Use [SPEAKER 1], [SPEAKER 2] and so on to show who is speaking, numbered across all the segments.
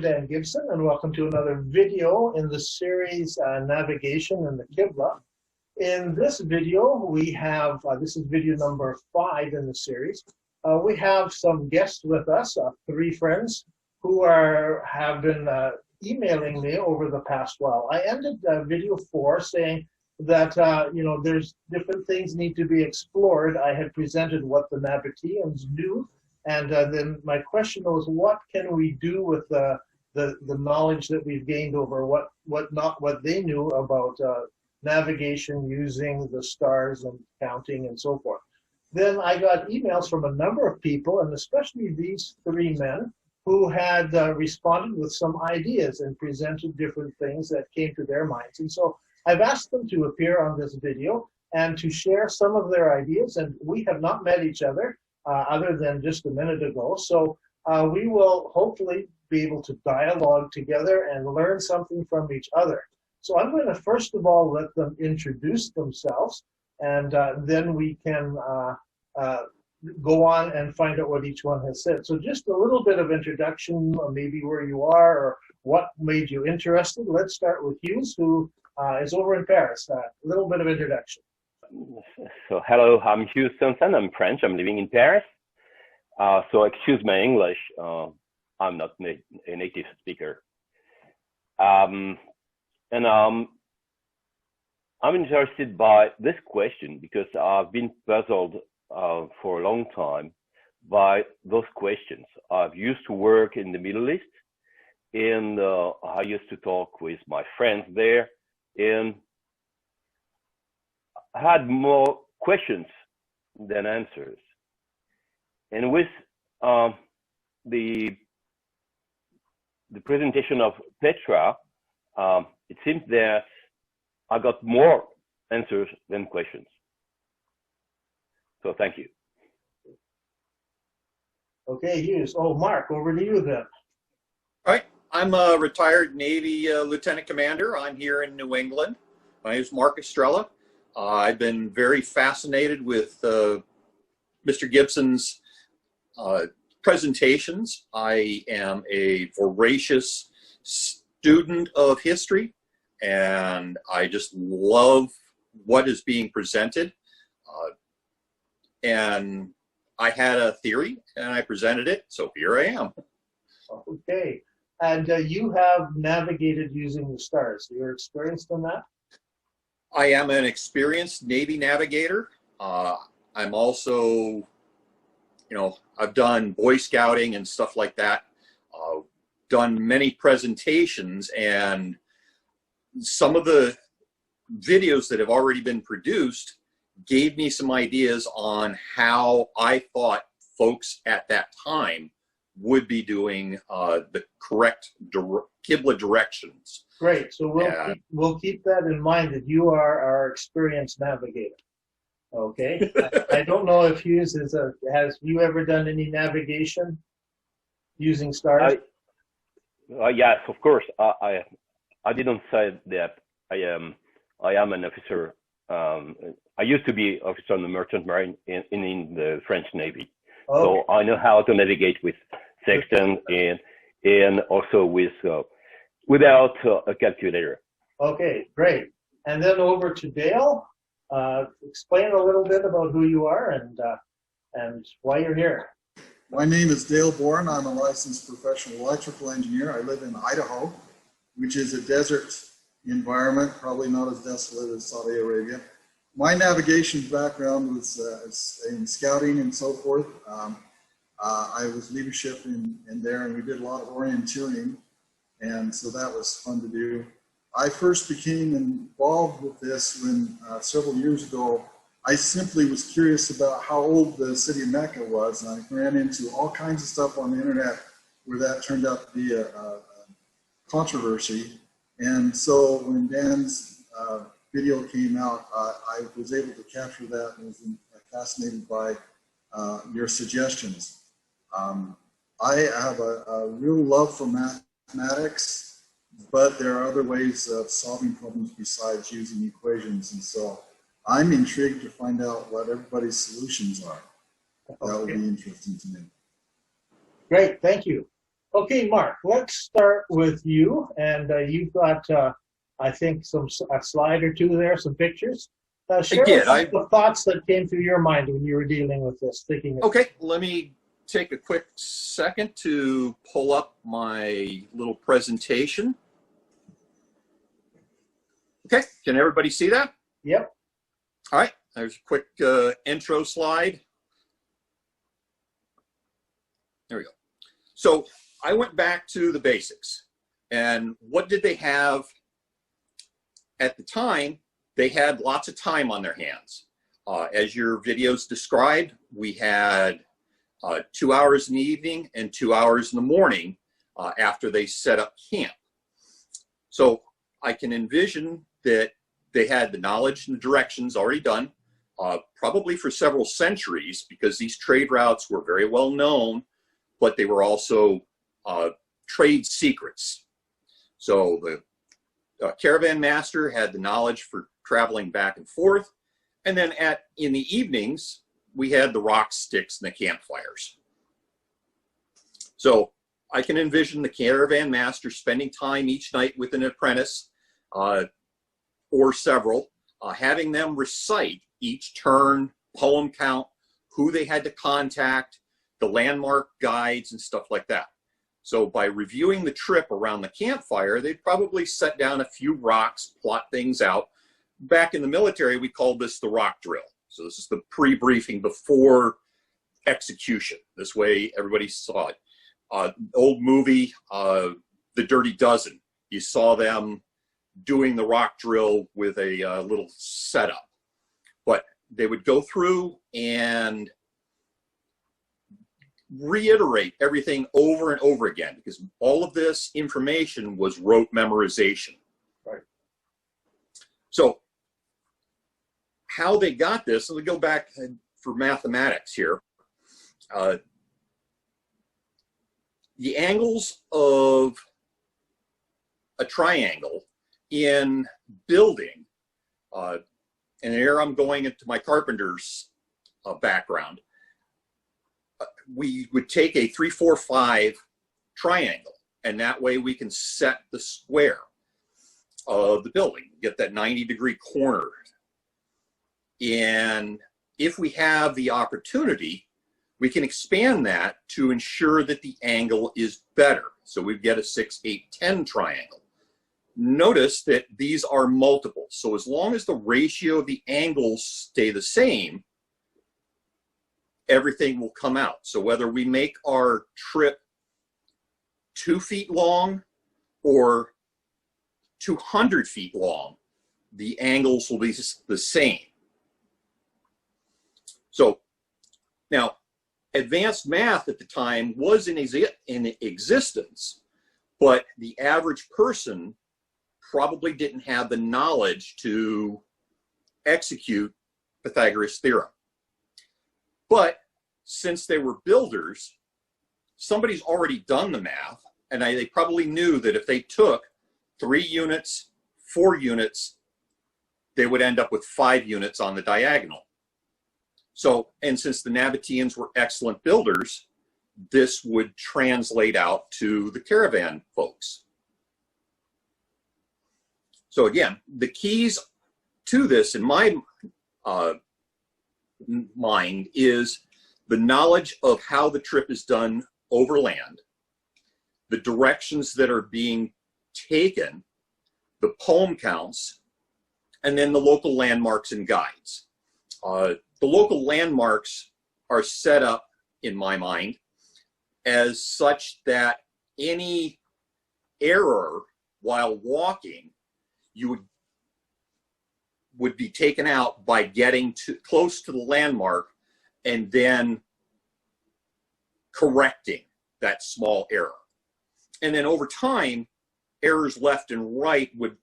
[SPEAKER 1] Dan Gibson, and welcome to another video in the series Navigation in the Qibla. In this video, we have, this is video number 5 in the series. We have some guests with us, 3 friends who have been emailing me over the past while. I ended video 4 saying that, there's different things need to be explored. I had presented what the Nabateans knew. And then my question was, what can we do with the knowledge that we've gained over what they knew about navigation using the stars and counting and so forth. Then I got emails from a number of people, and especially these 3 men, who had responded with some ideas and presented different things that came to their minds. And so I've asked them to appear on this video and to share some of their ideas, and we have not met each other. Other than just a minute ago. So we will hopefully be able to dialogue together and learn something from each other. So I'm going to first of all let them introduce themselves, and then we can go on and find out what each one has said. So just a little bit of introduction, maybe where you are or what made you interested. Let's start with Hughes, who is over in Paris. A little bit of introduction.
[SPEAKER 2] So hello, I'm Hughes Thompson. I'm French. I'm living in Paris. So excuse my English. I'm not a native speaker. I'm interested by this question because I've been puzzled for a long time by those questions. I've used to work in the Middle East, and I used to talk with my friends there, and I had more questions than answers. And with the presentation of Petra, it seems that I got more answers than questions. So thank you.
[SPEAKER 1] Okay, Hughes. Oh, Mark, over to you then.
[SPEAKER 3] All right. I'm a retired Navy Lieutenant Commander. I'm here in New England. My name is Mark Estrella. I've been very fascinated with Mr. Gibson's presentations. I am a voracious student of history, and I just love what is being presented. And I had a theory, and I presented it, so here I am.
[SPEAKER 1] Okay. And you have navigated using the stars. You're experienced in that?
[SPEAKER 3] I am an experienced Navy navigator. I'm also, I've done Boy Scouting and stuff like that. Done many presentations, and some of the videos that have already been produced gave me some ideas on how I thought folks at that time would be doing the correct Qibla directions.
[SPEAKER 1] Great. So we'll keep that in mind, that you are our experienced navigator. Okay. I don't know if Hughes has you ever done any navigation using stars?
[SPEAKER 2] Yes, of course. I didn't say that I am an officer. I used to be officer on the Merchant Marine in the French Navy. Okay. So I know how to navigate with sextant and also with without a calculator.
[SPEAKER 1] Okay, great. And then over to Dale. Explain a little bit about who you are and why you're here.
[SPEAKER 4] My name is Dale Bourne. I'm a licensed professional electrical engineer. I live in Idaho, which is a desert environment, probably not as desolate as Saudi Arabia. My navigation background was in scouting and so forth. I was leadership in there, and we did a lot of orienteering, and so that was fun to do. I first became involved with this when several years ago, I simply was curious about how old the city of Mecca was, and I ran into all kinds of stuff on the internet where that turned out to be a controversy. And so when Dan's video came out, I was able to capture that and was fascinated by your suggestions. I have a real love for mathematics, but there are other ways of solving problems besides using equations. And so I'm intrigued to find out what everybody's solutions are. That would be interesting to me.
[SPEAKER 1] Great, thank you. Okay, Mark, let's start with you. And you've got, I think, a slide or two there, some pictures. Share with us the thoughts that came through your mind when you were dealing with this, thinking.
[SPEAKER 3] Okay, let me take a quick second to pull up my little presentation. Okay, can everybody see that?
[SPEAKER 1] Yep.
[SPEAKER 3] All right, there's a quick intro slide. There we go. So I went back to the basics. And what did they have at the time? They had lots of time on their hands. As your videos described, we had 2 hours in the evening and 2 hours in the morning after they set up camp. So I can envision that they had the knowledge and the directions already done, probably for several centuries, because these trade routes were very well known, but they were also trade secrets. So the caravan master had the knowledge for traveling back and forth. And then in the evenings, we had the rock sticks and the campfires. So I can envision the caravan master spending time each night with an apprentice or several, having them recite each turn, poem count, who they had to contact, the landmark guides and stuff like that. So by reviewing the trip around the campfire, they'd probably set down a few rocks, plot things out. Back in the military, we called this the rock drill. So this is the pre-briefing before execution. This way everybody saw it. Old movie, The Dirty Dozen. You saw them doing the rock drill with a little setup. But they would go through and reiterate everything over and over again, because all of this information was rote memorization.
[SPEAKER 1] Right.
[SPEAKER 3] So how they got this, and we go back for mathematics here. The angles of a triangle in building, and here I'm going into my carpenter's background. We would take a 3, 4, 5 triangle, and that way we can set the square of the building, get that 90-degree corner. And if we have the opportunity, we can expand that to ensure that the angle is better. So we get a 6, 8, 10 triangle. Notice that these are multiples. So as long as the ratio of the angles stay the same, everything will come out. So whether we make our trip 2 feet long or 200 feet long, the angles will be the same. So now, advanced math at the time was in existence, but the average person probably didn't have the knowledge to execute Pythagoras' theorem. But since they were builders, somebody's already done the math, and they probably knew that if they took 3 units, 4 units, they would end up with 5 units on the diagonal. So, and since the Nabateans were excellent builders, this would translate out to the caravan folks. So again, the keys to this in my mind is the knowledge of how the trip is done over land, the directions that are being taken, the poem counts, and then the local landmarks and guides. The local landmarks are set up, in my mind, as such that any error while walking, you would be taken out by getting close to the landmark and then correcting that small error. And then over time, errors left and right would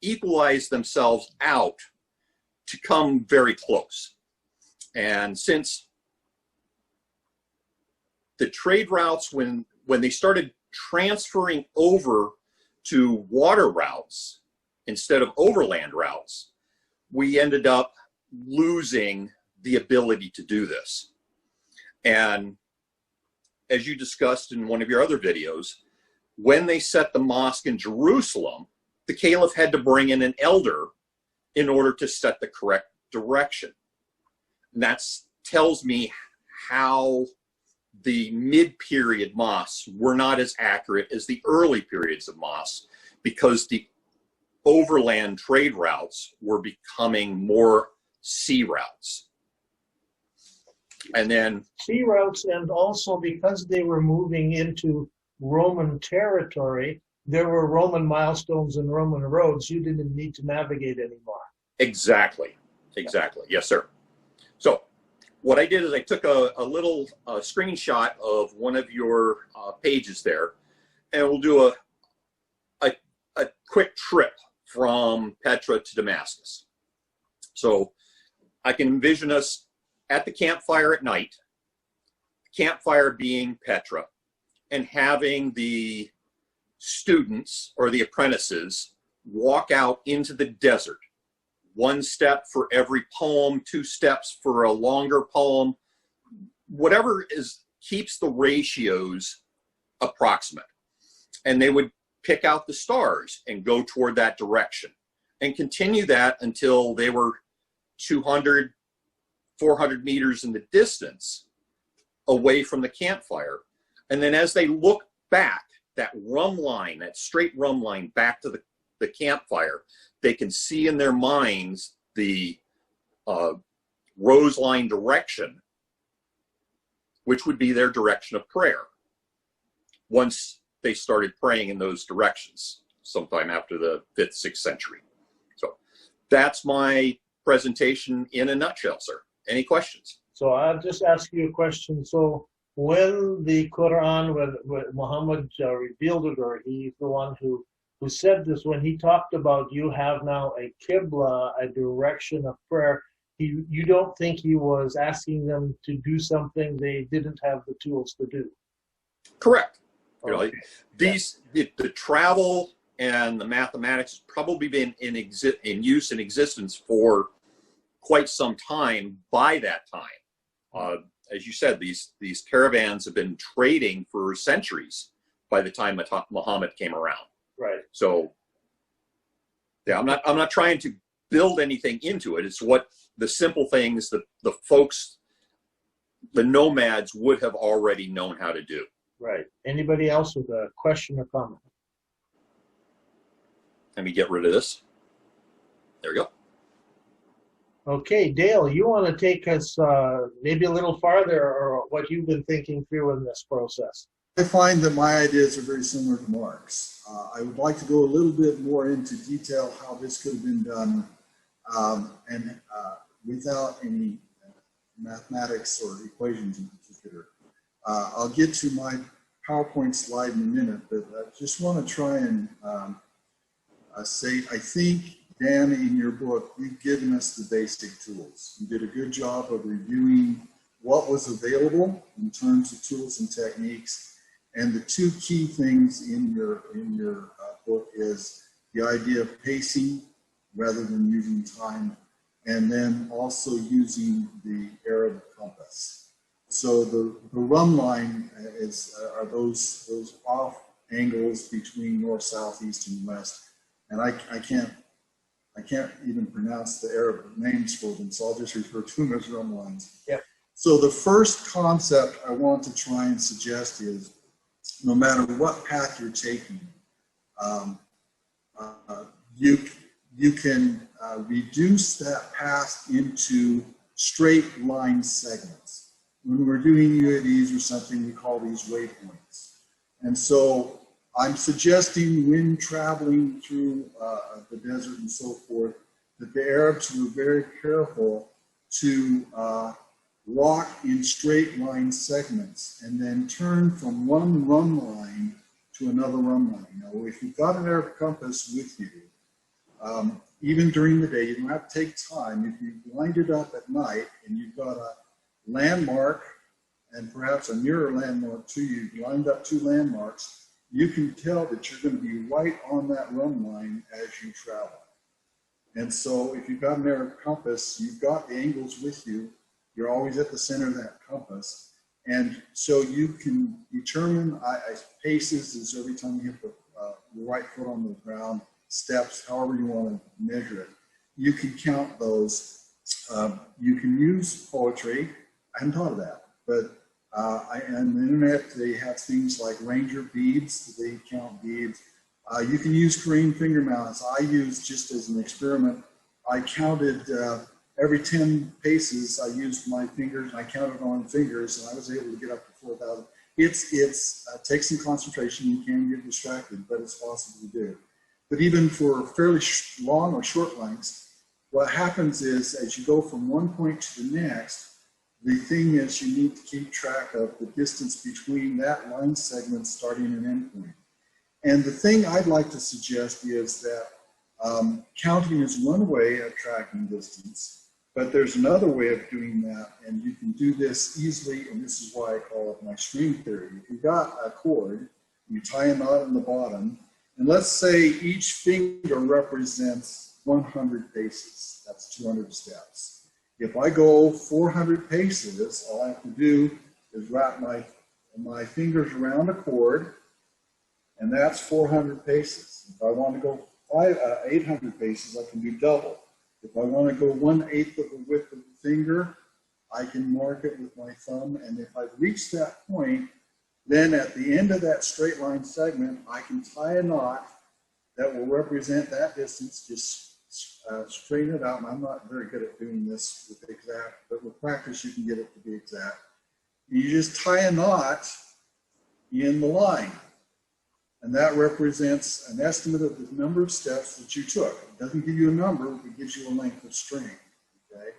[SPEAKER 3] equalize themselves out to come very close. And since the trade routes, when they started transferring over to water routes instead of overland routes, we ended up losing the ability to do this. And as you discussed in one of your other videos, when they set the mosque in Jerusalem, the caliph had to bring in an elder in order to set the correct direction. And that tells me how the mid-period mosques were not as accurate as the early periods of mosques, because the overland trade routes were becoming more sea routes. And then
[SPEAKER 1] sea routes, and also because they were moving into Roman territory, there were Roman milestones and Roman roads. You didn't need to navigate anymore.
[SPEAKER 3] Exactly. Yes, sir. So what I did is I took a little screenshot of one of your pages there, and we'll do a quick trip from Petra to Damascus. So I can envision us at the campfire at night, campfire being Petra, and having the students or the apprentices walk out into the desert. One step for every poem, 2 steps for a longer poem, whatever keeps the ratios approximate. And they would pick out the stars and go toward that direction and continue that until they were 200, 400 meters in the distance away from the campfire. And then as they look back, that rum line, that straight rum line back to the campfire, they can see in their minds the rose line direction, which would be their direction of prayer, once they started praying in those directions sometime after the 5th, 6th century. So that's my presentation in a nutshell, sir. Any questions?
[SPEAKER 1] So I'll just ask you a question. So when the Quran, when Muhammad revealed it, or he's the one who said this, when he talked about you have now a Qibla, a direction of prayer, you don't think he was asking them to do something they didn't have the tools to do?
[SPEAKER 3] Correct.
[SPEAKER 1] Okay.
[SPEAKER 3] The travel and the mathematics has probably been in existence for quite some time by that time. As you said, these caravans have been trading for centuries by the time Muhammad came around.
[SPEAKER 1] Right.
[SPEAKER 3] So, yeah, I'm not trying to build anything into it. It's what the simple things that the folks, the nomads, would have already known how to do.
[SPEAKER 1] Right. Anybody else with a question or comment?
[SPEAKER 3] Let me get rid of this. There we go.
[SPEAKER 1] Okay, Dale, you want to take us maybe a little farther, or what you've been thinking through in this process?
[SPEAKER 4] I find that my ideas are very similar to Mark's. I would like to go a little bit more into detail how this could have been done, and without any mathematics or equations in particular. I'll get to my PowerPoint slide in a minute, but I just want to try and say, I think, Dan, in your book, you've given us the basic tools. You did a good job of reviewing what was available in terms of tools and techniques. And the 2 key things in your book is the idea of pacing rather than using time, and then also using the Arab compass. So the rum line are those off angles between north, south, east, and west. And I can't even pronounce the Arab names for them, so I'll just refer to them as rum lines.
[SPEAKER 1] Yep.
[SPEAKER 4] So the first concept I want to try and suggest is, no matter what path you're taking, you can reduce that path into straight line segments. When we're doing UAVs or something, we call these waypoints. And so I'm suggesting, when traveling through the desert and so forth, that the Arabs were very careful to walk in straight line segments and then turn from one run line to another run line. Now, if you've got an Arab compass with you, even during the day, you don't have to take time. If you wind it up at night and you've got a landmark and perhaps a nearer landmark to you, you lined up 2 landmarks, you can tell that you're going to be right on that run line as you travel. And so if you've got an Arab compass, you've got the angles with you. You're always at the center of that compass. And so you can determine paces is every time you hit the right foot on the ground, steps, however you want to measure it. You can count those. You can use poetry. I hadn't thought of that, but on the internet, they have things like ranger beads. They count beads. You can use Korean finger mounts. I used, just as an experiment, I counted every 10 paces, I used my fingers, and I counted on fingers, and I was able to get up to 4,000. It takes some concentration. You can get distracted, but it's possible to do. But even for fairly long or short lengths, what happens is, as you go from one point to the next, the thing is you need to keep track of the distance between that line segment starting and end point. And the thing I'd like to suggest is that counting is one way of tracking distance, but there's another way of doing that, and you can do this easily, and this is why I call it my string theory. If you've got a cord, you tie a knot in the bottom, and let's say each finger represents 100 paces. That's 200 steps. If I go 400 paces, all I have to do is wrap my fingers around a cord, and that's 400 paces. If I want to go 800 paces, I can do double. If I want to go 1/8 of the width of the finger, I can mark it with my thumb, and if I've reached that point, then at the end of that straight line segment, I can tie a knot that will represent that distance. Just straighten it out, and I'm not very good at doing this with exact, but with practice you can get it to be exact. You just tie a knot in the line, and that represents an estimate of the number of steps that you took. It doesn't give you a number, it gives you a length of string. Okay?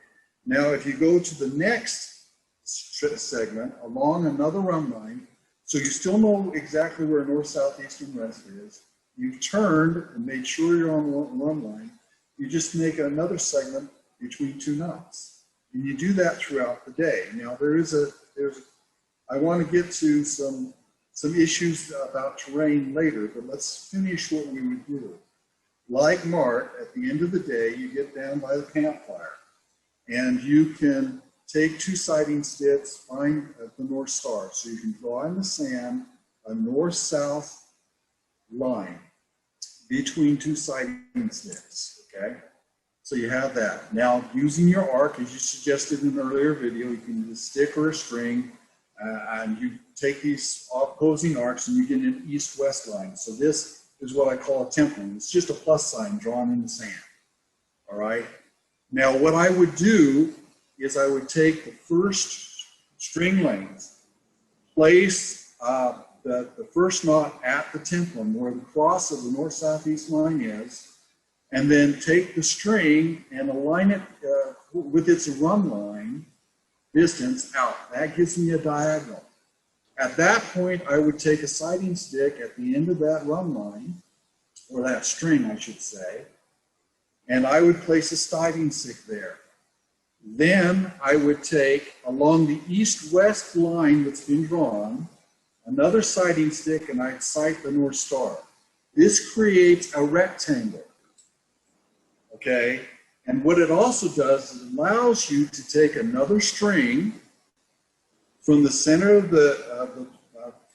[SPEAKER 4] Now, if you go to the next segment along another run line, so you still know exactly where north, south, east, and west is, you've turned and made sure you're on one run line, you just make another segment between two knots. And you do that throughout the day. Now, I want to get to some issues about terrain later, but let's finish what we would do. Like Mart, at the end of the day, you get down by the campfire, and you can take two sighting sticks, find the North Star. So you can draw in the sand a north-south line between two sighting sticks, okay? So you have that. Now, using your arc, as you suggested in an earlier video, you can use a stick or a string, and you take these opposing arcs and you get an east-west line. So this is what I call a temple. It's just a plus sign drawn in the sand, all right? Now, what I would do is I would take the first string length, place the first knot at the templum where the cross of the north-southeast line is, and then take the string and align it with its run line distance out. That gives me a diagonal. At that point, I would take a sighting stick at the end of that run line, or that string, I should say, and I would place a sighting stick there. Then I would take, along the east-west line that's been drawn, another sighting stick, and I'd sight the North Star. This creates a rectangle, okay? And what it also does is it allows you to take another string from the center of the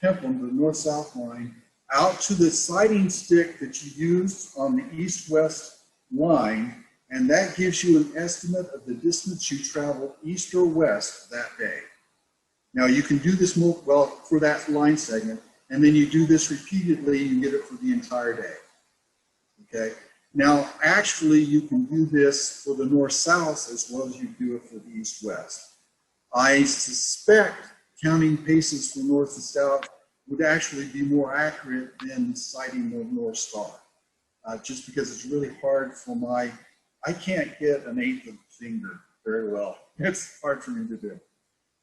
[SPEAKER 4] templum, the north-south line, out to the sighting stick that you used on the east-west line, and that gives you an estimate of the distance you traveled east or west that day. Now, you can do this for that line segment, and then you do this repeatedly, you get it for the entire day, okay? Now, actually, you can do this for the north-south as well as you do it for the east-west. I suspect counting paces from north to south would actually be more accurate than sighting the North Star, just because it's really hard for I can't get an eighth of a finger very well. It's hard for me to do.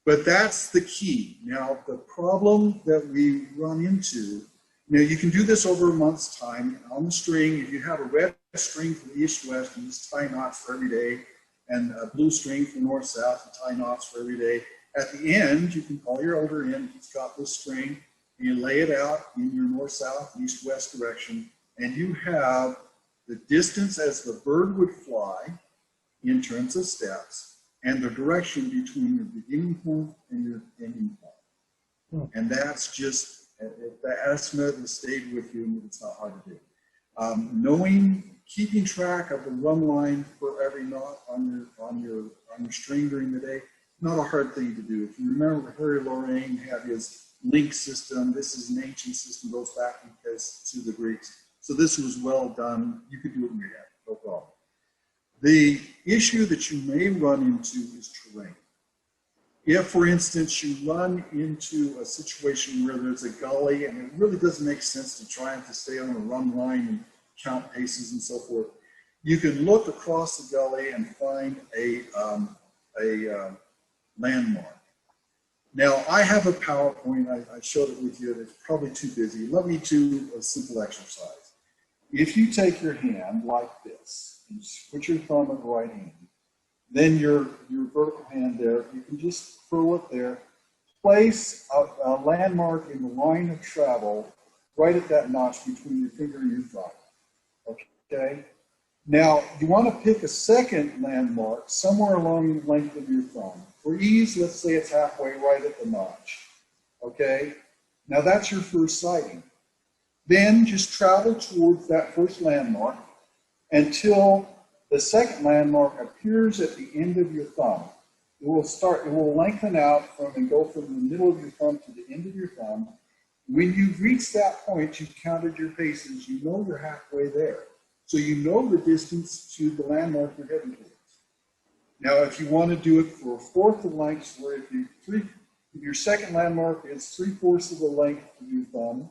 [SPEAKER 4] But that's the key. Now, the problem that we run into, you can do this over a month's time on the string. If you have a red string for the east-west, you just tie knots for every day, and a blue string for north-south, and tie knots for every day. At the end, you can call your elder in, he's got this string, and you lay it out in your north-south, east-west direction, and you have the distance as the bird would fly in terms of steps, and the direction between your beginning point and your ending point. And that's just, if the estimate has stayed with you, it's not hard to do. Keeping track of the run line for every knot on your string during the day, not a hard thing to do. If you remember, Harry Lorraine had his link system. This is an ancient system, goes back to the Greeks. So this was well done. You could do it in your head, no problem. The issue that you may run into is terrain. If, for instance, you run into a situation where there's a gully and it really doesn't make sense to try to stay on a run line and count paces and so forth, you can look across the gully and find a landmark. Now, I have a PowerPoint. I showed it with you. It's probably too busy. Let me do a simple exercise. If you take your hand like this, and put your thumb in the right hand, then your vertical hand there, you can just throw it there. Place a landmark in the line of travel right at that notch between your finger and your thumb. Okay? Now, you want to pick a second landmark somewhere along the length of your thumb. For ease, let's say it's halfway right at the notch. Okay? Now, that's your first sighting. Then just travel towards that first landmark until the second landmark appears at the end of your thumb. It will lengthen out and go from the middle of your thumb to the end of your thumb. When you've reached that point, you've counted your paces, you know you're halfway there. So you know the distance to the landmark you're heading towards. Now, if you want to do it for a fourth of length, where if your second landmark is 3/4 of the length of your thumb,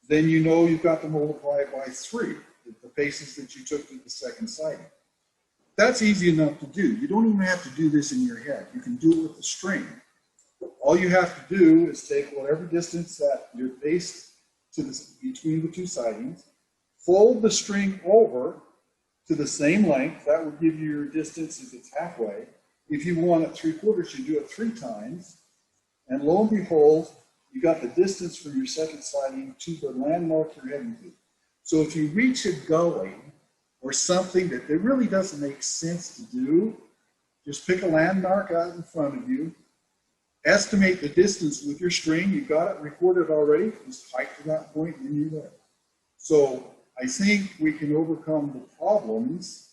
[SPEAKER 4] then you know you've got to multiply it by 3, the paces that you took to the second sighting. That's easy enough to do. You don't even have to do this in your head. You can do it with the string. All you have to do is take whatever distance that you're paced between the two sightings, fold the string over to the same length. That will give you your distance if it's halfway. If you want it 3/4, you do it 3 times. And lo and behold, you got the distance from your second sighting to the landmark you're heading to. So if you reach a gully or something that it really doesn't make sense to do, just pick a landmark out in front of you, estimate the distance with your string. You've got it recorded already. Just hike to that point and you're there. So I think we can overcome the problems,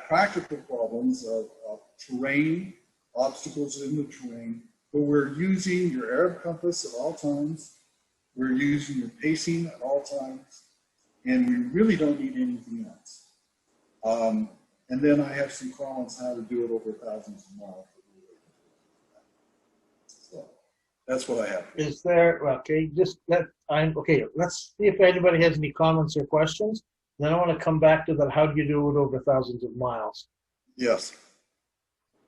[SPEAKER 4] practical problems of terrain, obstacles in the terrain, but we're using your Arab compass at all times. We're using your pacing at all times, and we really don't need anything else. And then I have some comments how to do it over thousands of miles. So that's what I have.
[SPEAKER 1] Is there, okay, okay, let's see if anybody has any comments or questions. Then I want to come back to that, how do you do it over thousands of miles?
[SPEAKER 4] Yes.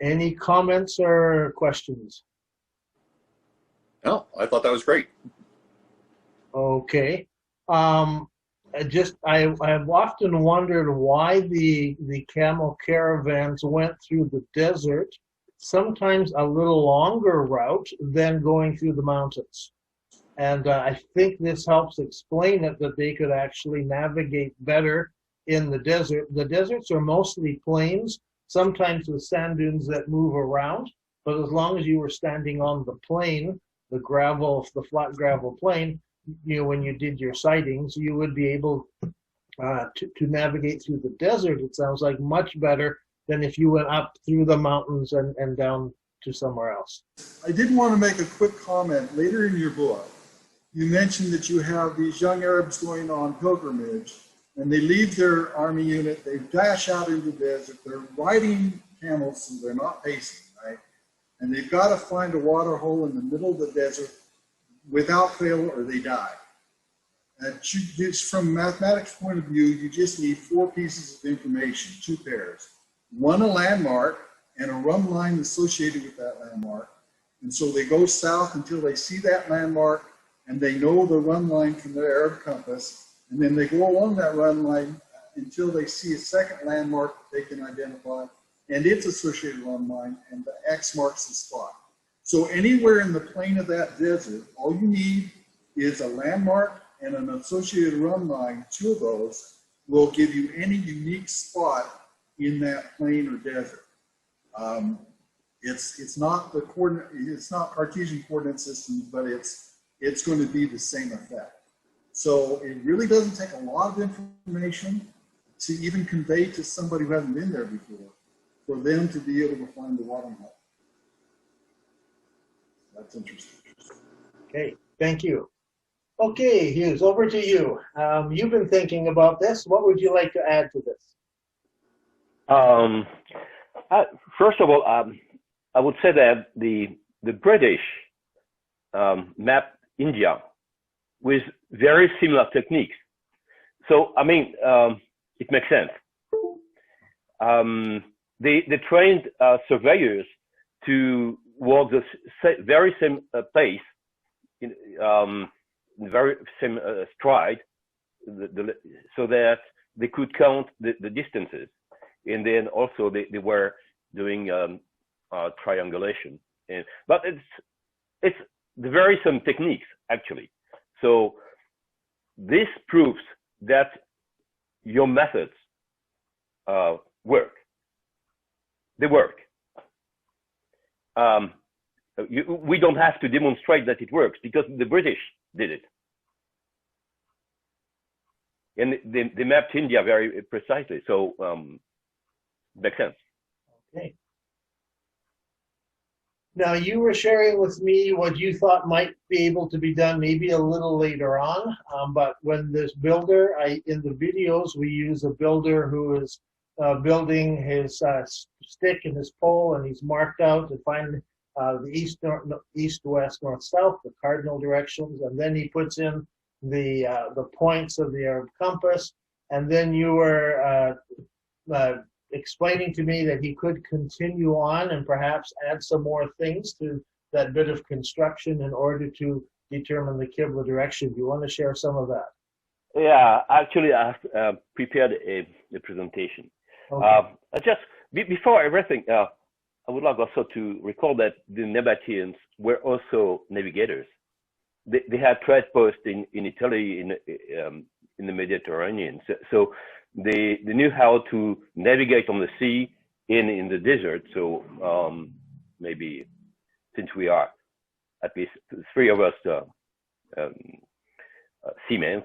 [SPEAKER 1] Any comments or questions?
[SPEAKER 3] No, I thought that was great.
[SPEAKER 1] Okay. I've often wondered why the camel caravans went through the desert, sometimes a little longer route than going through the mountains. And I think this helps explain it, that they could actually navigate better in the desert. The deserts are mostly plains, sometimes with sand dunes that move around, but as long as you were standing on the plain, the flat gravel plain, when you did your sightings, you would be able to navigate through the desert, it sounds like, much better than if you went up through the mountains and down to somewhere else.
[SPEAKER 4] I did want to make a quick comment. Later in your book, you mentioned that you have these young Arabs going on pilgrimage, and they leave their army unit, they dash out into the desert, they're riding camels, so they're not pacing, right? And they've got to find a water hole in the middle of the desert without fail, or they die. From a mathematics point of view, you just need 4 pieces of information, 2 pairs. One, a landmark, and a run line associated with that landmark. And so they go south until they see that landmark, and they know the run line from their Arab compass. And then they go along that run line until they see a second landmark that they can identify, and its associated run line, and the X marks the spot. So anywhere in the plain of that desert, all you need is a landmark and an associated run line. 2 of those will give you any unique spot in that plain or desert. It's not the coordinate. It's not Cartesian coordinate systems, but it's going to be the same effect. So it really doesn't take a lot of information to even convey to somebody who hasn't been there before, for them to be able to find the watering hole. That's interesting.
[SPEAKER 1] Okay, thank you. Okay, Hughes, over to you. You've been thinking about this. What would you like to add to this?
[SPEAKER 2] First of all, I would say that the British mapped India with very similar techniques. So, I mean, it makes sense. They trained surveyors to walk the very same pace, in very same stride, so that they could count the distances. And then also they were doing triangulation. But it's the very same techniques, actually. So this proves that your methods work. They work. We don't have to demonstrate that it works because the British did it. And they mapped India very precisely. So makes sense.
[SPEAKER 1] Okay. Now, you were sharing with me what you thought might be able to be done maybe a little later on, but when this builder, in the videos, we use a builder who is building his stick and his pole, and he's marked out to find the east, west, north, south, the cardinal directions, and then he puts in the points of the compass, and then you were explaining to me that he could continue on and perhaps add some more things to that bit of construction in order to determine the Qibla direction. Do you want to share some of that?
[SPEAKER 2] Yeah, actually, I have prepared a presentation.
[SPEAKER 1] Okay.
[SPEAKER 2] Before everything, I would like also to recall that the Nabateans were also navigators. They had trade posts in Italy, in the Mediterranean. So they knew how to navigate on the sea and in the desert. So maybe since we are at least three of us seamen,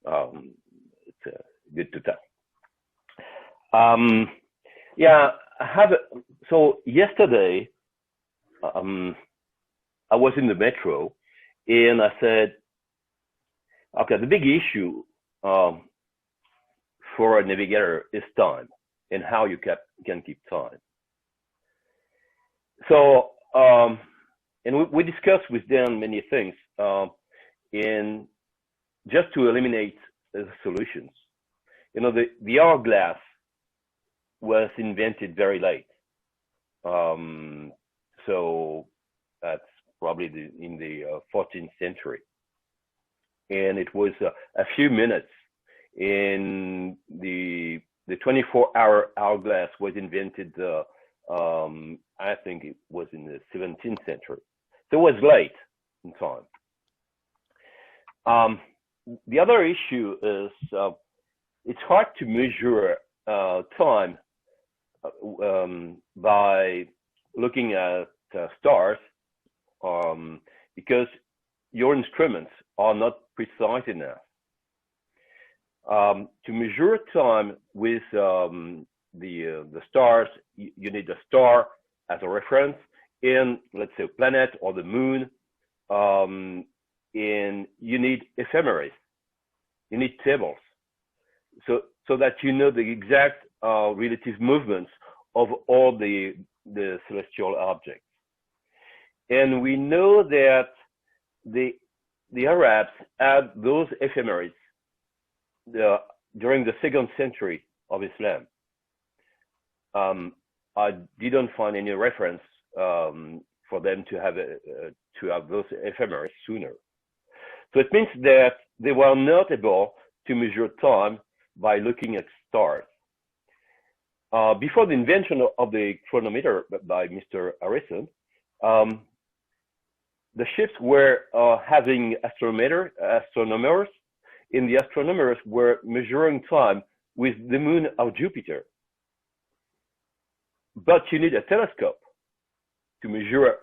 [SPEAKER 2] it's good to tell. Yeah, so yesterday I was in the metro and I said, okay, the big issue for a navigator is time and how you can keep time. So, and we discussed with Dan many things, and just to eliminate the solutions. You know, the hourglass was invented very late. So that's probably in the 14th century. And it was a few minutes. And the 24-hour hourglass was invented, I think it was in the 17th century. So it was late in time. The other issue is it's hard to measure time by looking at stars because your instruments are not precise enough. To measure time with the stars, you need a star as a reference, and let's say a planet or the moon, and you need ephemeris. You need tables, so that you know the exact relative movements of all the celestial objects. And we know that the Arabs had those ephemeris during the 2nd century of Islam. I didn't find any reference for them to have those ephemeris sooner. So it means that they were not able to measure time by looking at stars. Before the invention of the chronometer by Mr. Harrison, the ships were having astronomers, and the astronomers were measuring time with the moon of Jupiter. But you need a telescope measure.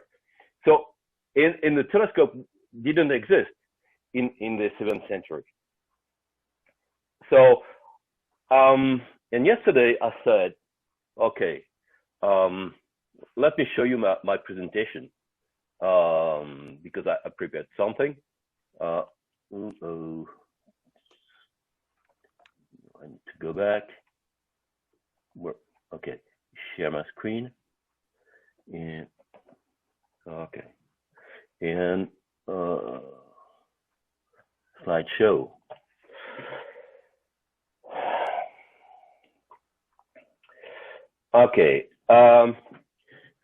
[SPEAKER 2] So in the telescope didn't exist in the 7th century. So and yesterday I said, okay, let me show you my presentation, because I prepared something. I need to go back. Okay, share my screen. And okay, and slideshow. Okay,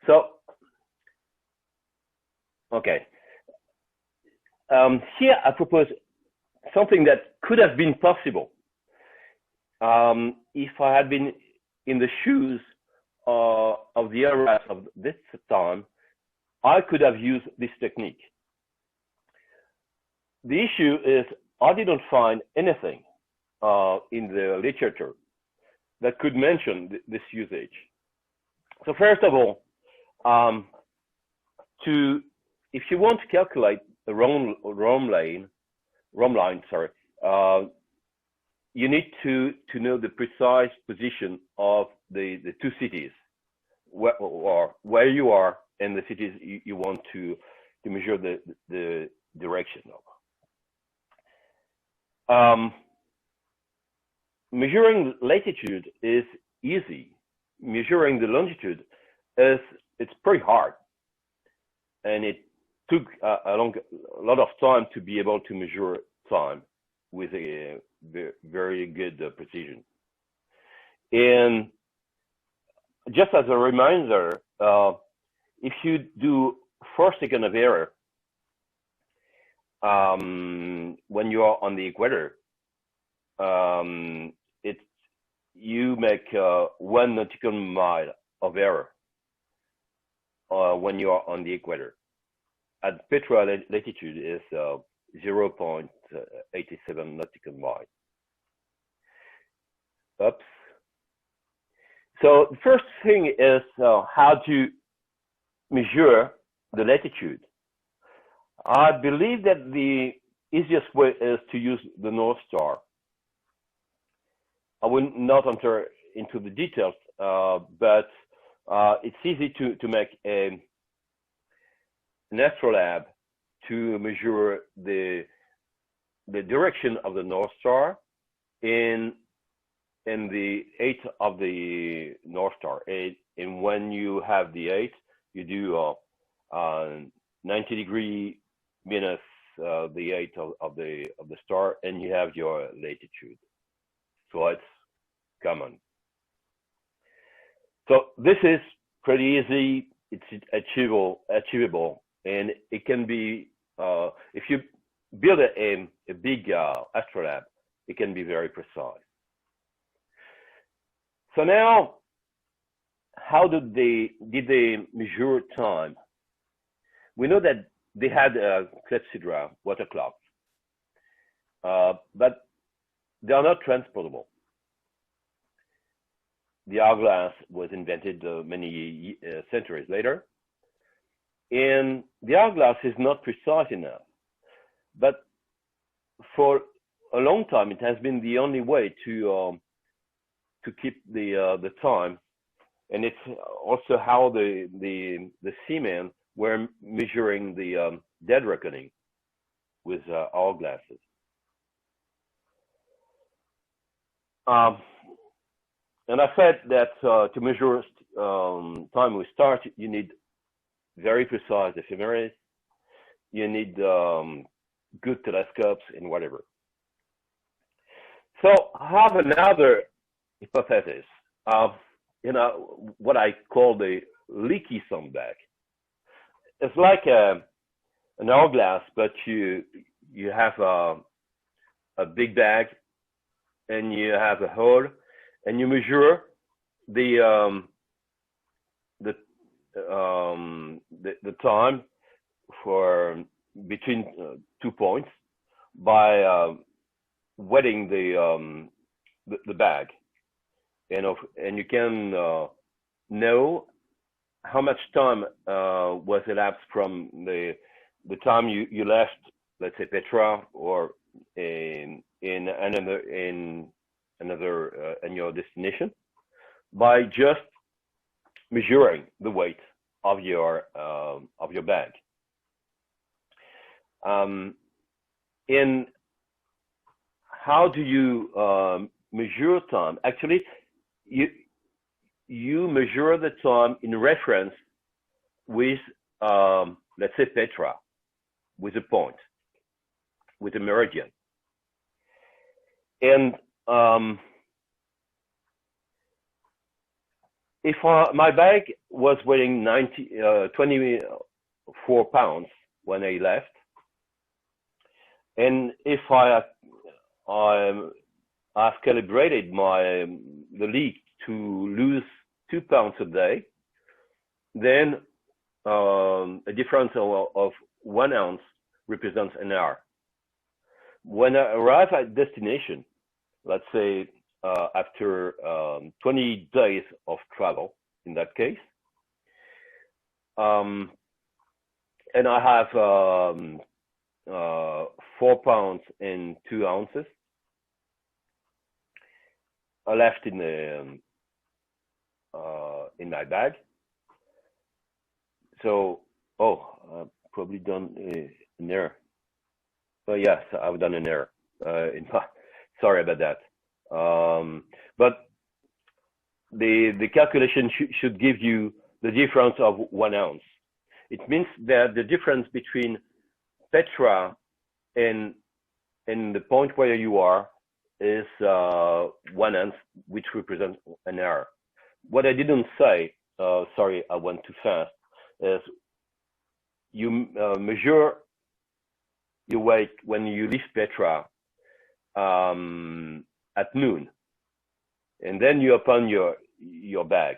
[SPEAKER 2] so okay, here I propose something that could have been possible if I had been in the shoes of the eras of this time. I could have used this technique. The issue is I didn't find anything in the literature that could mention this usage. So first of all, if you want to calculate the Rome line, you need to know the precise position of the two cities, where you are, and the cities you want to measure the direction of. Measuring latitude is easy. Measuring the longitude it's pretty hard, and it took a lot of time to be able to measure time with a very good precision. And just as a reminder, if you do 4 seconds of error when you are on the equator, you make 1 nautical mile of error when you are on the equator. At petrol latitude is 0.87 nautical miles. Oops. So the first thing is how to measure the latitude. I believe that the easiest way is to use the North Star. I will not enter into the details, but it's easy to make an astrolabe to measure the direction of the North Star in the 8 of the North Star. And when you have the 8, you do 90 degree minus the 8 of the star, and you have your latitude. So it's common. So this is pretty easy. It's achievable, and it can be if you build a big astrolabe, it can be very precise. So now, how did they measure time? We know that they had clepsydra, water clocks, but they are not transportable. The hourglass was invented many centuries later, and the hourglass is not precise enough. But for a long time, it has been the only way to keep the time, and it's also how the seamen were measuring the dead reckoning with hourglasses. And I said that to measure time with stars, you need very precise ephemeris, you need good telescopes and whatever. So I have another hypothesis, what I call the leaky sunbag. It's like an hourglass, but you have a big bag, and you have a hole, and you measure the time for between 2 points by wetting the bag, and you can know how much time was elapsed from the time you left, let's say Petra, or in your destination, by just measuring the weight of your bag. And how do you measure time? Actually, you measure the time in reference with, let's say Petra, with a point, with a meridian. And if my bag was weighing 24 pounds when I left, and if I've calibrated the leak to lose 2 pounds a day, then a difference of 1 ounce represents an hour. When I arrive at destination, let's say after 20 days of travel, in that case, and I have 4 pounds and 2 ounces left in my bag. So, I've probably done an error. Well, yes, I've done an error. Sorry about that. But the calculation should give you the difference of 1 ounce. It means that the difference between Petra and the point where you are is 1 ounce, which represents an hour. What I didn't say, sorry, I went too fast, is you measure your weight when you leave Petra at noon, and then you open your bag,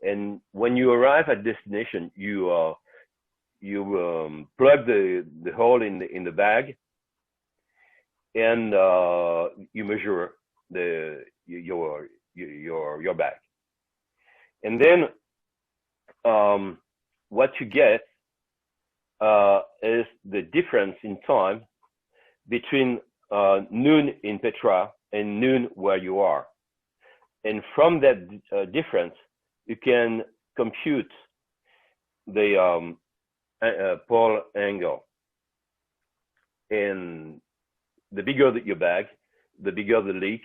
[SPEAKER 2] and when you arrive at destination, you plug the hole in the bag, and you measure your bag, and then what you get is the difference in time between noon in Petra and noon where you are. And from that difference, you can compute the pole angle. And the bigger your bag, the bigger the leak,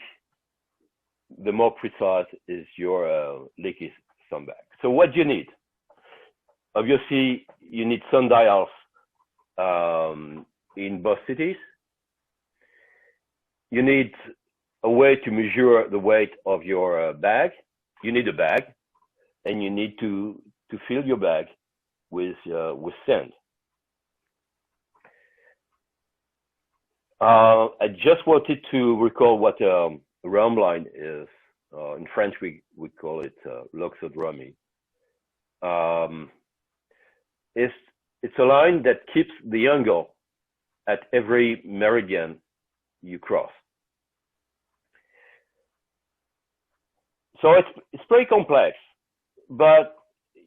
[SPEAKER 2] the more precise is your leaky sun bag. So what do you need? Obviously, you need sundials in both cities. You need a way to measure the weight of your bag. You need a bag, and you need to fill your bag with sand. I just wanted to recall what a rhomb line is. In French, we call it loxodromie. It's a line that keeps the angle at every meridian you cross. So it's pretty complex, but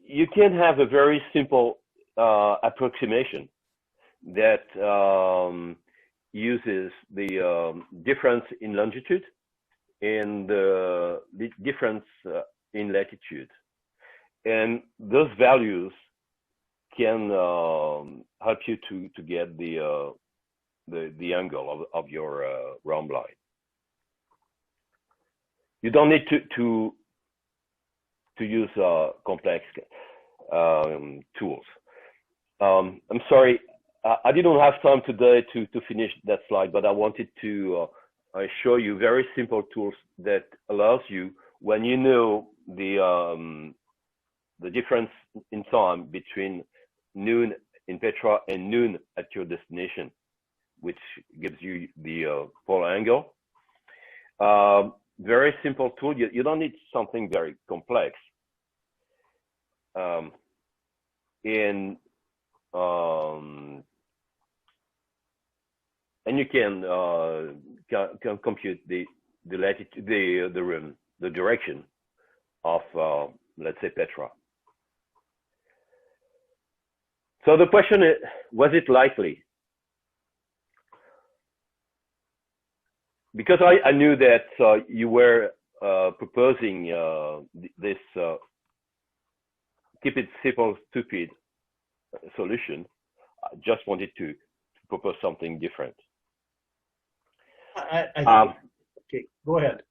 [SPEAKER 2] you can have a very simple approximation that uses the difference in longitude and the difference in latitude, and those values can help you to get the angle of your rhomb line. You don't need to use complex tools. I'm sorry, I didn't have time today to finish that slide, but I wanted to show you very simple tools that allows you, when you know the difference in time between noon in Petra and noon at your destination, which gives you the pole angle. Very simple tool. You don't need something very complex. And you can compute the latitude, the direction of let's say Petra. So the question is, was it likely? Because I knew that you were proposing this keep it simple, stupid solution. I just wanted to propose something different.
[SPEAKER 1] Okay, go ahead.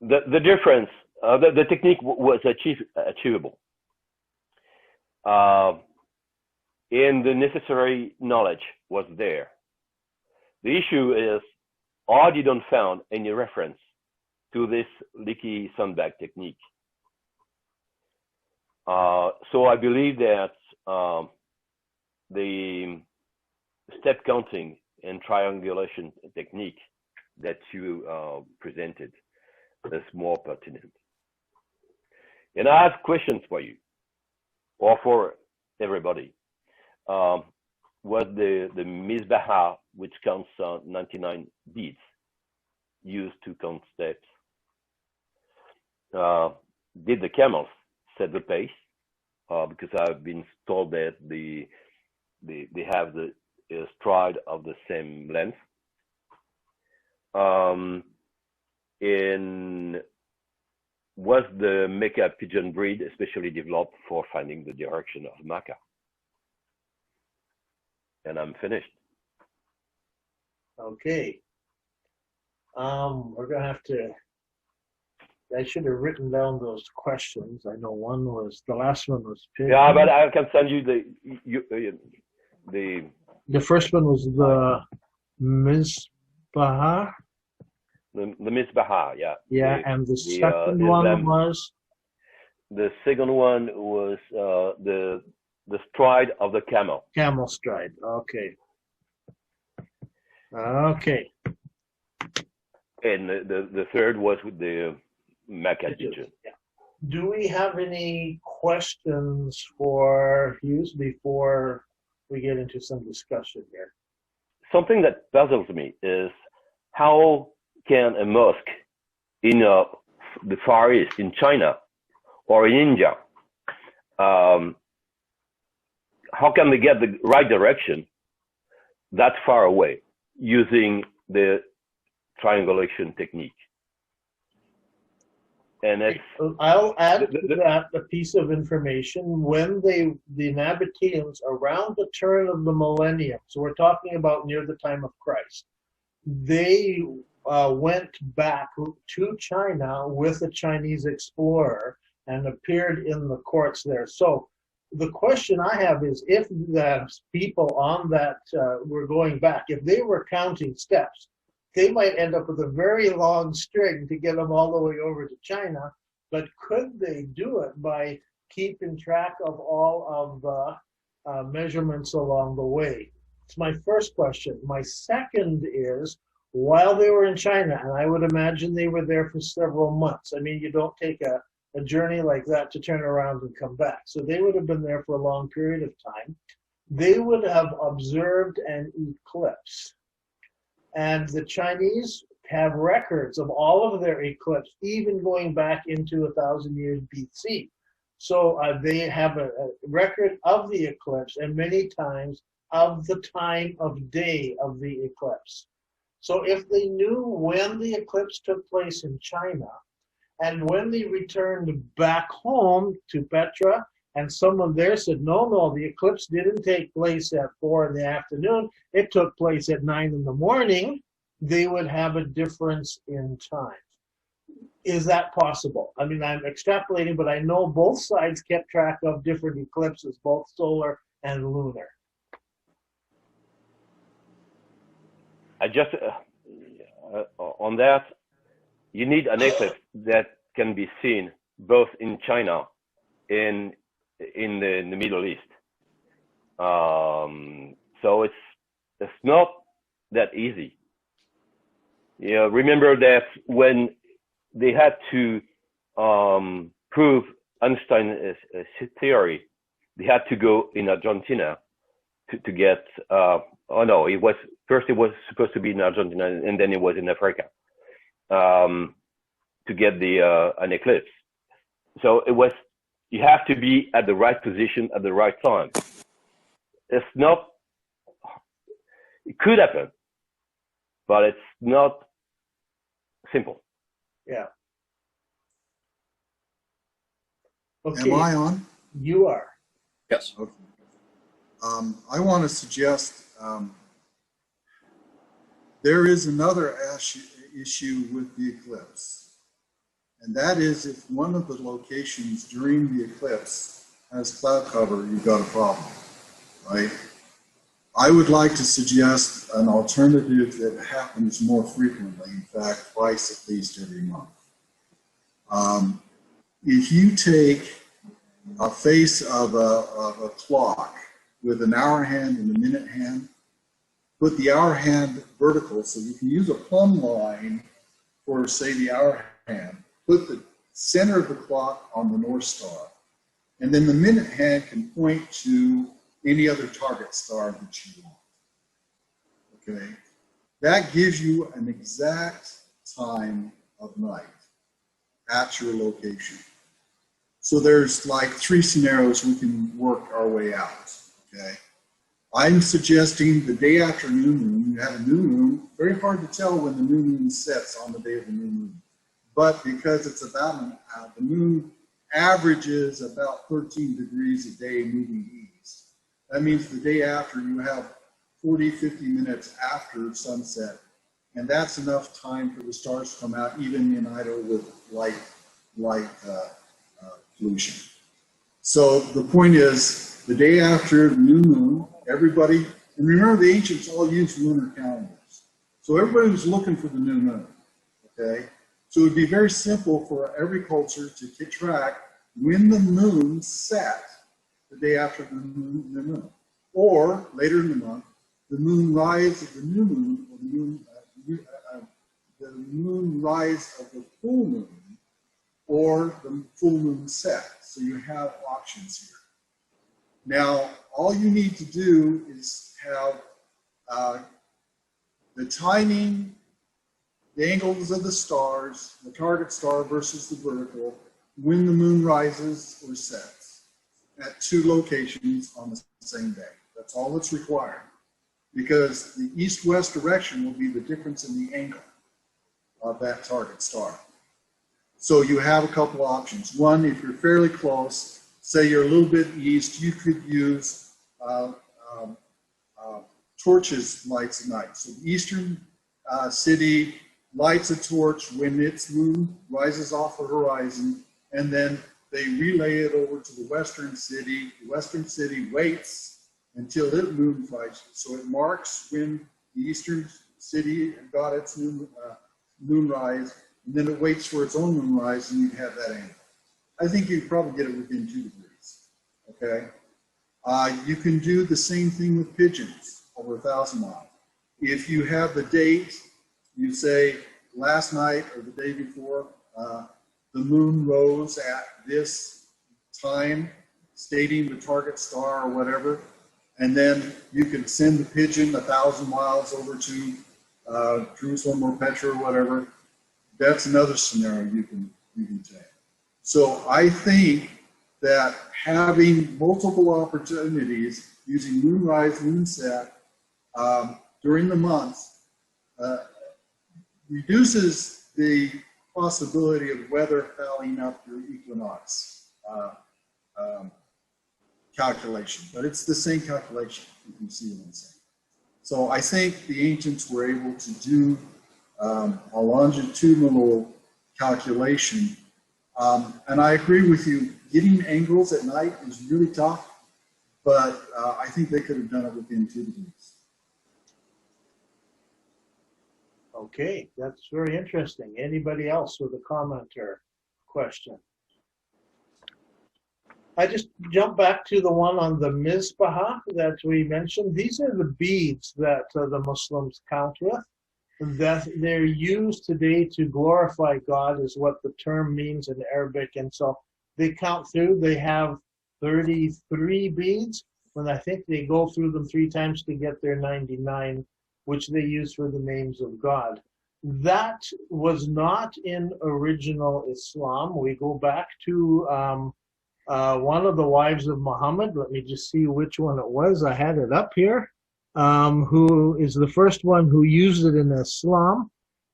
[SPEAKER 2] The difference, the technique was achievable. And the necessary knowledge was there. The issue is, I didn't found any reference to this leaky sandbag technique. So I believe that the step counting and triangulation technique that you presented is more pertinent. And I have questions for you, or for everybody. Was the Mizbaha, which counts 99 beats, used to count steps? Did the camels set the pace? Because I've been told that they have the stride of the same length. And was the Mecca pigeon breed especially developed for finding the direction of Mecca? And I'm finished.
[SPEAKER 1] Okay. We're gonna have to. I should have written down those questions. I know one was the last one was pigeon.
[SPEAKER 2] Yeah, but I can send you the.
[SPEAKER 1] The first one was the Mizbaha.
[SPEAKER 2] The Mizbaha, yeah.
[SPEAKER 1] Yeah, and the second one was.
[SPEAKER 2] The second one was the stride of the camel.
[SPEAKER 1] Camel stride. Okay. Okay.
[SPEAKER 2] And the third was with the Mecca pigeon.
[SPEAKER 1] Yeah. Do we have any questions for Hughes before we get into some discussion here?
[SPEAKER 2] Something that puzzles me is how can a mosque in the Far East, in China or in India, how can they get the right direction that far away using the triangulation technique? And
[SPEAKER 1] I'll add to that a piece of information. When the Nabateans, around the turn of the millennium, so we're talking about near the time of Christ, they went back to China with a Chinese explorer and appeared in the courts there. So the question I have is, if the people on that were going back, if they were counting steps, they might end up with a very long string to get them all the way over to China. But could they do it by keeping track of all of the measurements along the way? It's my first question. My second is, while they were in China, and I would imagine they were there for several months. I mean, you don't take a journey like that to turn around and come back. So they would have been there for a long period of time. They would have observed an eclipse. And the Chinese have records of all of their eclipses, even going back into 1,000 years BC. So they have a record of the eclipse, and many times of the time of day of the eclipse. So if they knew when the eclipse took place in China, and when they returned back home to Petra, and someone there said, no, the eclipse didn't take place at 4 in the afternoon, it took place at 9 in the morning, they would have a difference in time. Is that possible? I mean, I'm extrapolating, but I know both sides kept track of different eclipses, both solar and lunar.
[SPEAKER 2] I just, on that, you need an eclipse that can be seen both in China and in the Middle East. So it's not that easy. Remember that when they had to prove Einstein's theory, they had to go in Argentina to get, it was supposed to be in Argentina, and then it was in Africa, to get an eclipse. So you have to be at the right position at the right time. it's not, it could happen, but it's not simple.
[SPEAKER 1] Yeah. Okay.
[SPEAKER 4] Am I on?
[SPEAKER 1] You are.
[SPEAKER 3] Yes.
[SPEAKER 4] Okay. I want to suggest there is another issue with the eclipse, and that is if one of the locations during the eclipse has cloud cover, you've got a problem, right? I would like to suggest an alternative that happens more frequently, in fact, twice at least every month. If you take a face of a clock with an hour hand and a minute hand, put the hour hand vertical so you can use a plumb line for, say, the hour hand. Put the center of the clock on the North Star. And then the minute hand can point to any other target star that you want. Okay? That gives you an exact time of night at your location. So there's like 3 scenarios we can work our way out. Okay? I'm suggesting the day after new moon, you have a new moon. Very hard to tell when the new moon sets on the day of the new moon. But because it's about the moon averages about 13 degrees a day moving east. That means the day after you have 40, 50 minutes after sunset. And that's enough time for the stars to come out, even in Idaho with light pollution. So the point is, the day after new moon, everybody, and remember the ancients all used lunar calendars. So everybody was looking for the new moon, okay? So it would be very simple for every culture to keep track when the moon set the day after the new moon. Or later in the month, the moon rise of the new moon, or the moon rise of the full moon, or the full moon set. So you have options here. Now, all you need to do is have the timing, the angles of the stars, the target star versus the vertical, when the moon rises or sets at 2 locations on the same day. That's all that's required, because the east-west direction will be the difference in the angle of that target star. So you have a couple options. One, if you're fairly close, say you're a little bit east, you could use torches lights at night. So the eastern city lights a torch when its moon rises off the horizon, and then they relay it over to the western city. The western city waits until its moon rises. So it marks when the eastern city got its moon rise, and then it waits for its own moon rise, and you have that angle. I think you can probably get it within 2 degrees, okay? You can do the same thing with pigeons over 1,000 miles. If you have the date, you say last night or the day before, the moon rose at this time, stating the target star or whatever, and then you can send the pigeon 1,000 miles over to Jerusalem or Petra or whatever. That's another scenario you can take. So I think that having multiple opportunities using moonrise, moonset during the months reduces the possibility of weather fouling up your equinox calculation. But it's the same calculation, you can see what I'm saying. So I think the ancients were able to do a longitudinal calculation. And I agree with you, getting angles at night is really tough, but I think they could have done it within 2 degrees.
[SPEAKER 1] Okay, that's very interesting. Anybody else with a comment or question? I just jump back to the one on the Mizpah that we mentioned. These are the beads that the Muslims count with, that they're used today to glorify God is what the term means in Arabic. And so they count through, they have 33 beads, and I think they go through them 3 times to get their 99, which they use for the names of God. That was not in original Islam. We go back to one of the wives of Muhammad. Let me just see which one it was. I had it up here. Who is the first one who used it in Islam?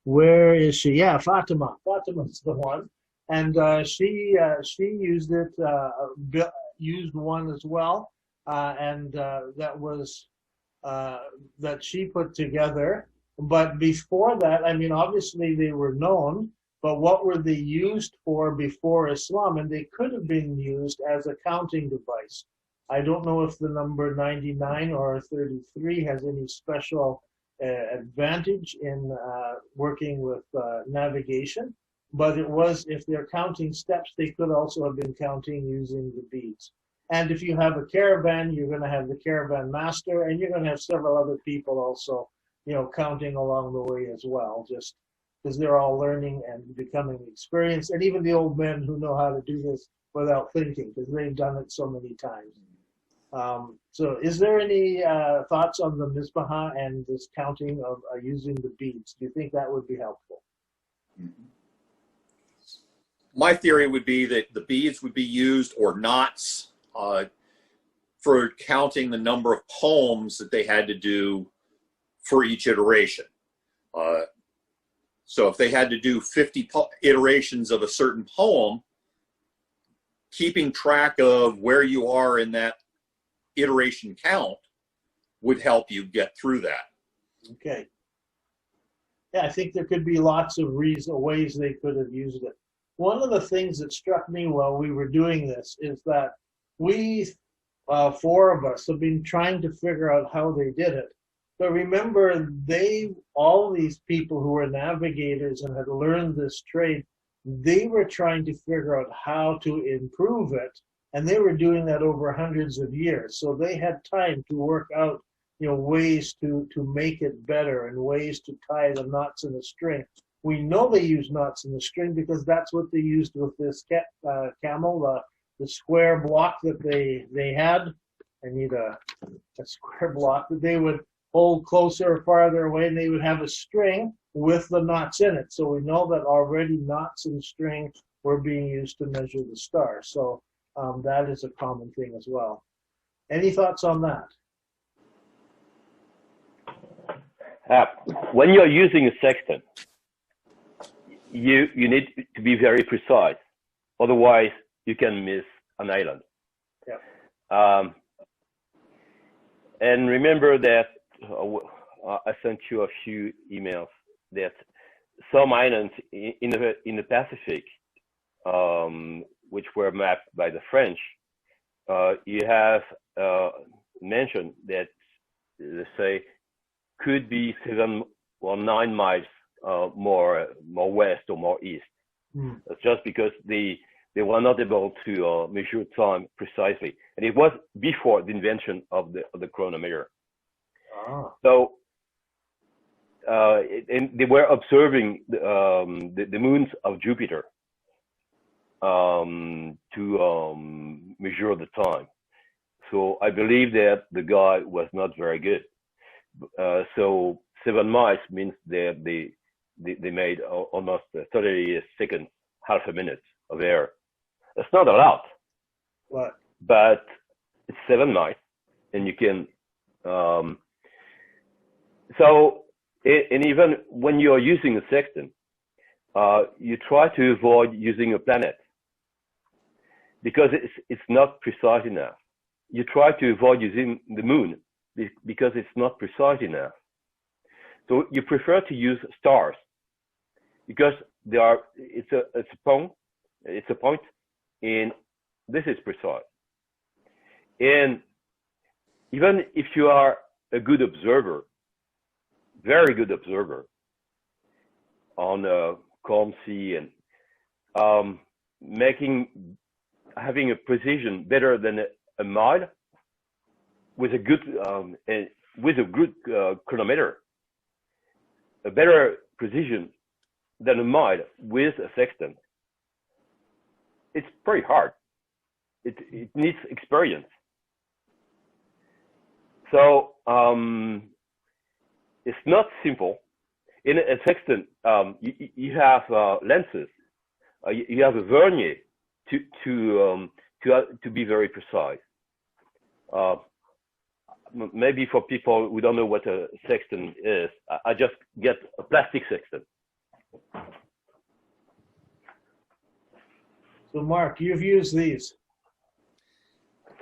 [SPEAKER 1] Where is she? Yeah, Fatima. Fatima's the one, and she used it, used one as well, and that was that she put together. But before that, I mean, obviously they were known, but what were they used for before Islam? And they could have been used as a counting device. I don't know if the number 99 or 33 has any special advantage in working with navigation, but it was, if they're counting steps, they could also have been counting using the beads. And if you have a caravan, you're going to have the caravan master, and you're going to have several other people also, you know, counting along the way as well, just because they're all learning and becoming experienced. And even the old men who know how to do this without thinking, because they've done it so many times. So is there any thoughts on the Mizpah and this counting of using the beads? Do you think that would be helpful?
[SPEAKER 3] My theory would be that the beads would be used, or knots, for counting the number of poems that they had to do for each iteration. So if they had to do 50 iterations of a certain poem, keeping track of where you are in that iteration count would help you get through that.
[SPEAKER 1] Okay. Yeah, I think there could be lots of ways they could have used it. One of the things that struck me while we were doing this is that we, four of us, have been trying to figure out how they did it. But remember, all these people who were navigators and had learned this trade, they were trying to figure out how to improve it. And they were doing that over hundreds of years. So they had time to work out, you know, ways to make it better and ways to tie the knots in the string. We know they used knots in the string because that's what they used with this camel, the square block that they had. I need a square block that they would hold closer or farther away, and they would have a string with the knots in it. So we know that already knots in string were being used to measure the stars. So that is a common thing as well. Any thoughts on that?
[SPEAKER 2] When you're using a sextant, you need to be very precise. Otherwise, you can miss an island.
[SPEAKER 1] Yeah.
[SPEAKER 2] And remember that I sent you a few emails that some islands in the Pacific, which were mapped by the French, you have mentioned that, let's say, could be 7 or 9 miles more west or more east. That's just because they were not able to measure time precisely, and it was before the invention of the chronometer. So and they were observing the moons of Jupiter to measure the time. So I believe that the guy was not very good. So 7 miles means that they made almost 30 seconds, half a minute of error. That's not a lot, but it's 7 miles, and you can. And even when you are using a sextant, you try to avoid using a planet because it's not precise enough. You try to avoid using the moon because it's not precise enough. So you prefer to use stars because it's a point, and this is precise. And even if you are a good observer, very good observer on a calm sea, and having a precision better than a mile with a good chronometer, a better precision than a mile with a sextant. It's pretty hard. It needs experience. So it's not simple. In a sextant, you have lenses. You have a vernier to to be very precise. Maybe for people who don't know what a sextant is, I just get a plastic sextant.
[SPEAKER 1] So Mark, you've used these.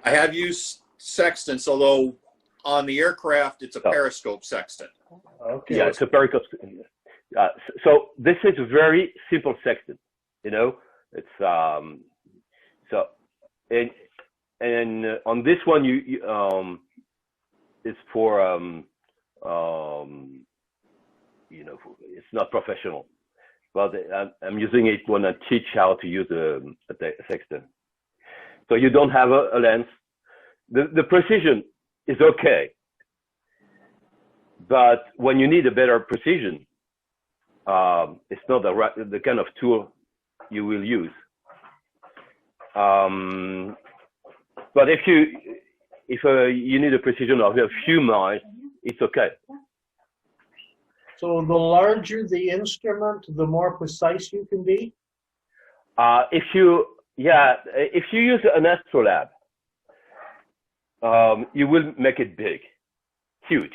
[SPEAKER 3] I have used sextants, although on the aircraft it's a periscope sextant.
[SPEAKER 1] Okay.
[SPEAKER 2] Yeah, it's a periscope. So this is a very simple sextant. You know, it's so and on this one it's for you know, it's not professional, but I'm using it when I teach how to use a sextant. So you don't have a lens. The precision is okay, but when you need a better precision, it's not the kind of tool you will use. But if you need a precision of a few miles, it's okay.
[SPEAKER 1] So the larger the instrument, the more precise you can be?
[SPEAKER 2] If you use an astrolabe, you will make it big, huge,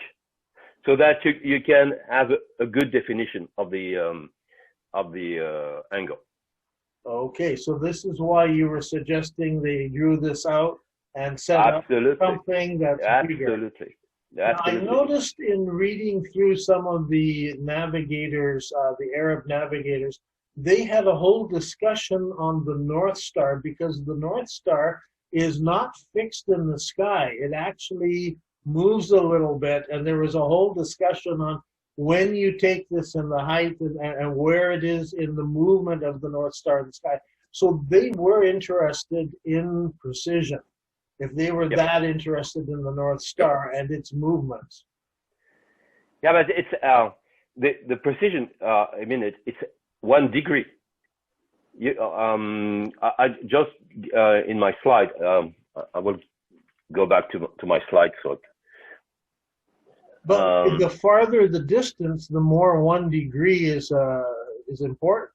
[SPEAKER 2] so that you can have a good definition of the angle.
[SPEAKER 1] Okay, so this is why you were suggesting they drew this out and set up something that's bigger.
[SPEAKER 2] Absolutely.
[SPEAKER 1] Now, I noticed in reading through some of the navigators, the Arab navigators, they had a whole discussion on the North Star, because the North Star is not fixed in the sky. It actually moves a little bit, and there was a whole discussion on when you take this in the height and where it is in the movement of the North Star in the sky. So they were interested in precision, if they were that interested in the North Star and its movements.
[SPEAKER 2] Yeah, but it's the precision. I mean, it's 1 degree. I just in my slide. I will go back to my slide. So,
[SPEAKER 1] but the farther the distance, the more 1 degree is important.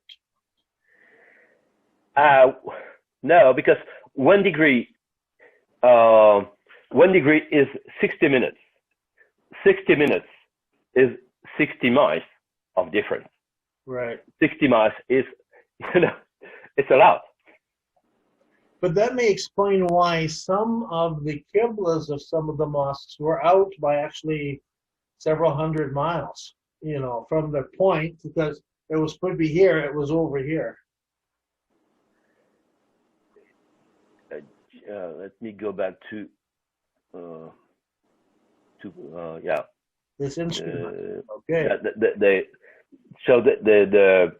[SPEAKER 2] No, because 1 degree. 1 degree is 60 minutes. 60 minutes is 60 miles of difference.
[SPEAKER 1] Right.
[SPEAKER 2] 60 miles is, you know, it's a lot.
[SPEAKER 1] But that may explain why some of the Qiblas of some of the mosques were out by actually several hundred miles, you know, from the point, because it was supposed to be here, it was over here.
[SPEAKER 2] Let me go back to
[SPEAKER 1] this instrument. Okay.
[SPEAKER 2] So the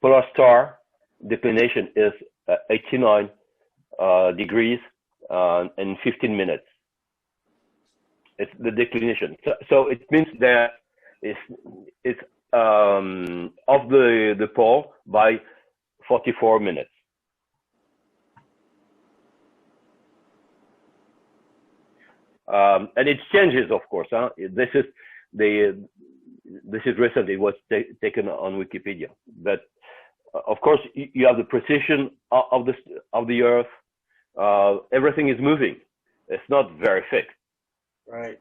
[SPEAKER 2] polar star declination is 89 degrees and 15 minutes. It's the declination. So it means that it's off the pole by 44 minutes. And it changes, of course. This is recent. It was taken on Wikipedia. But of course, you have the precision of the Earth. Everything is moving. It's not very fixed.
[SPEAKER 1] Right.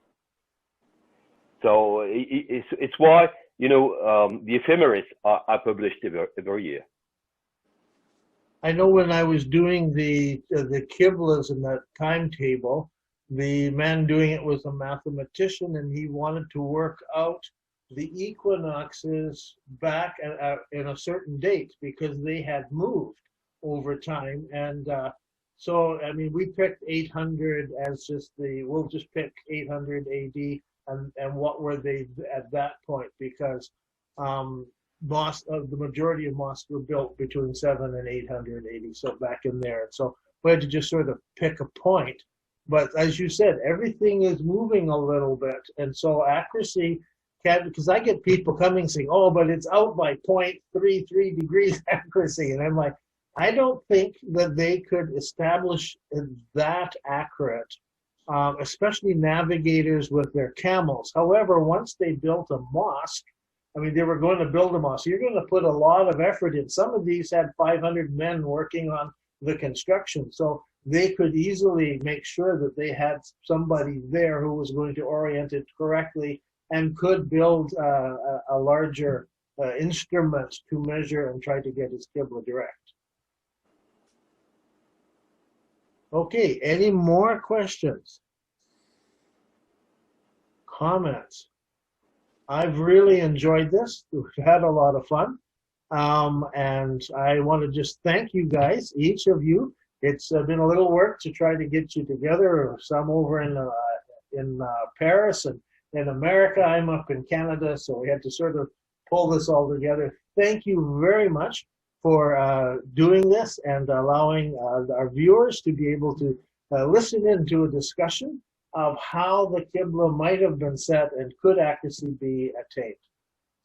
[SPEAKER 2] So it's why, you know, the ephemeris are published every year.
[SPEAKER 1] I know when I was doing the Qiblas in that timetable, the man doing it was a mathematician, and he wanted to work out the equinoxes back in a certain date because they had moved over time. And so, I mean, we picked 800 as just we'll just pick 800 AD and what were they at that point, because the majority of mosques were built between 700 and 800 AD, so back in there. So we had to just sort of pick a point. But as you said, everything is moving a little bit. And so accuracy can, because I get people coming saying, oh, but it's out by 0.33 degrees accuracy. And I'm like, I don't think that they could establish that accurate, especially navigators with their camels. However, once they built a mosque, I mean, they were going to build a mosque. You're going to put a lot of effort in. Some of these had 500 men working on the construction. So they could easily make sure that they had somebody there who was going to orient it correctly and could build a larger instrument to measure and try to get his Qibla direct. Okay, any more questions? Comments? I've really enjoyed this. We've had a lot of fun. And I want to just thank you guys, each of you. It's been a little work to try to get you together, some over in Paris and in America. I'm up in Canada, so we had to sort of pull this all together. Thank you very much for doing this and allowing our viewers to be able to listen in to a discussion of how the Qibla might have been set and could accuracy be attained.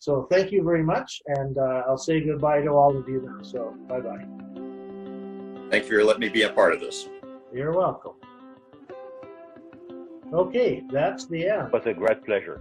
[SPEAKER 1] So thank you very much, and I'll say goodbye to all of you now. So bye-bye.
[SPEAKER 3] Thank you for letting me be a part of this.
[SPEAKER 1] You're welcome. Okay, that's the end.
[SPEAKER 2] It was a great pleasure.